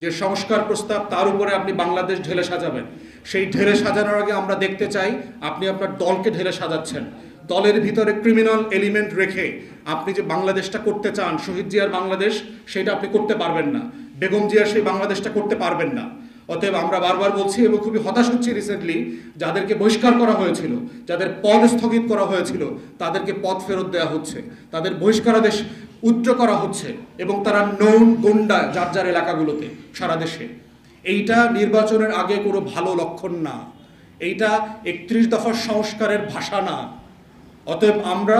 যে সংস্কার প্রস্তাব তার উপরে আপনি বাংলাদেশ ঢেলে সাজাবেন, সেই ঢেলে সাজানোর আগে আমরা দেখতে চাই আপনি আপনার দলকে ঢেলে সাজাচ্ছেন। দলের ভিতরে ক্রিমিনাল এলিমেন্ট রেখে আপনি যে বাংলাদেশটা করতে চান, শহীদ জিয়ার বাংলাদেশ, সেটা আপনি করতে পারবেন না। বেগম জিয়ার সেই বাংলাদেশটা করতে পারবেন না। অতএব আমরা বারবার বলছি এবং খুবই হতাশ হচ্ছি, রিসেন্টলি যাদেরকে বহিষ্কার করা হয়েছিল, যাদের পদ স্থগিত করা হয়েছিল, তাদেরকে পদ ফেরত দেওয়া হচ্ছে, তাদের বহিষ্কারাদেশ উচ্চ করা হচ্ছে এবং তারা নৌন গুন্ডা যার যার এলাকাগুলোতে সারা দেশে। এইটা নির্বাচনের আগে কোনো ভালো লক্ষণ না, এইটা 31 দফার সংস্কারের ভাষা না। অতএব আমরা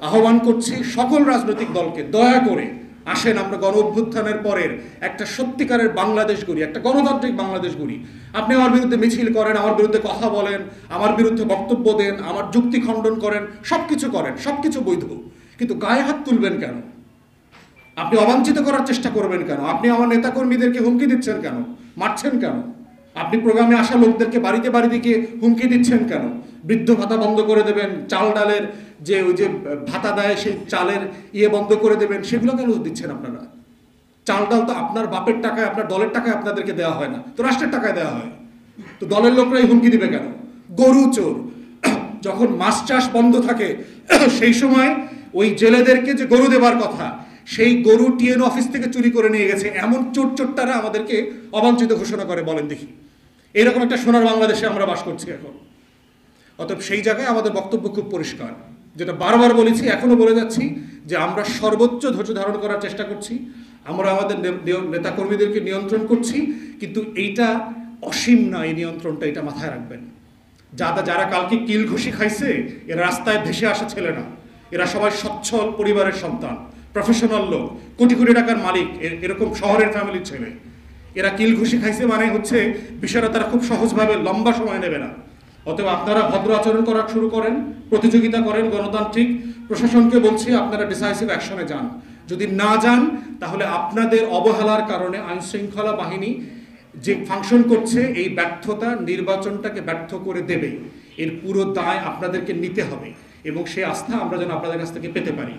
আহ্বান করছি সকল রাজনৈতিক দলকে, দয়া করে আসেন আমরা গণ অভ্যুত্থানের পরের একটা সত্যিকারের বাংলাদেশ গড়ি, একটা গণতান্ত্রিক বাংলাদেশ গড়ি। আপনি আমার বিরুদ্ধে মিছিল করেন, আমার বিরুদ্ধে কথা বলেন, আমার বিরুদ্ধে বক্তব্য দেন, আমার যুক্তি খণ্ডন করেন, সব কিছু করেন, সব কিছু বৈধ, কিন্তু গায়ে হাত তুলবেন কেন? আপনি অবাঞ্ছিত করার চেষ্টা করবেন কেন? আপনি আমার নেতাকর্মীদেরকে হুমকি দিচ্ছেন কেন? মারছেন কেন? আপনি প্রোগ্রামে আসা লোকদেরকে বাড়িতে বাড়িতে গিয়ে হুমকি দিচ্ছেন কেন? বৃদ্ধ ভাতা বন্ধ করে দেবেন, চাল ডালের যে ওই যে ভাতা দেয় সেই চালের বন্ধ করে দেবেন, সেগুলো কেন দিচ্ছেন আপনারা? চাল ডাল তো আপনার বাপের টাকায়, আপনার দলের টাকায় আপনাদেরকে দেওয়া হয় না, তো রাষ্ট্রের টাকায় দেওয়া হয়। তো দলের লোকরাই হুমকি দিবে কেন? গরু চোর, যখন মাছ চাষ বন্ধ থাকে সেই সময় ওই জেলেদেরকে যে গরু দেবার কথা, সেই গরু টিএনও অফিস থেকে চুরি করে নিয়ে গেছে, এমন চোর চোরটারা আমাদেরকে অবাঞ্ছিত ঘোষণা করে, বলেন দেখি। এরকম একটা সোনার বাংলাদেশে আমরা বাস করছি এখন। অতএব সেই জায়গায় আমাদের বক্তব্য খুব পরিষ্কার, যেটা বারবার বলেছি, এখনো বলে যাচ্ছি, যে আমরা সর্বোচ্চ ধৈর্য ধারণ করার চেষ্টা করছি, আমরা আমাদের নেতাকর্মীদেরকে নিয়ন্ত্রণ করছি, কিন্তু এইটা অসীম না, এই নিয়ন্ত্রণটা, এটা মাথায় রাখবেন। যারা কালকে কিল ঘুষি খাইছে, এরা রাস্তায় ভেসে আসা ছেলে না, এরা সবাই সচ্ছল পরিবারের সন্তান, প্রফেশনাল লোক, কোটি কোটি টাকার মালিক, এরকম শহরের ফ্যামিলির ছেলে। এরা কিল ঘুষি খাইছে মানে হচ্ছে বিষয়টা তারা খুব সহজভাবে লম্বা সময় নেবে না। অতএব আপনারা ভদ্র আচরণ করা শুরু করেন, প্রতিযোগিতা করেন গণতান্ত্রিক। প্রশাসনকে বলছি আপনারা ডিসাইসিভ অ্যাকশনে যান। যদি না যান তাহলে আপনাদের অবহেলার কারণে আইনশৃঙ্খলা বাহিনী যে ফাংশন করছে, এই ব্যর্থতা নির্বাচনটাকে ব্যর্থ করে দেবে। এর পুরো দায় আপনাদেরকে নিতে হবে এবং সেই আস্থা আমরা যেন আপনাদের কাছ থেকে পেতে পারি।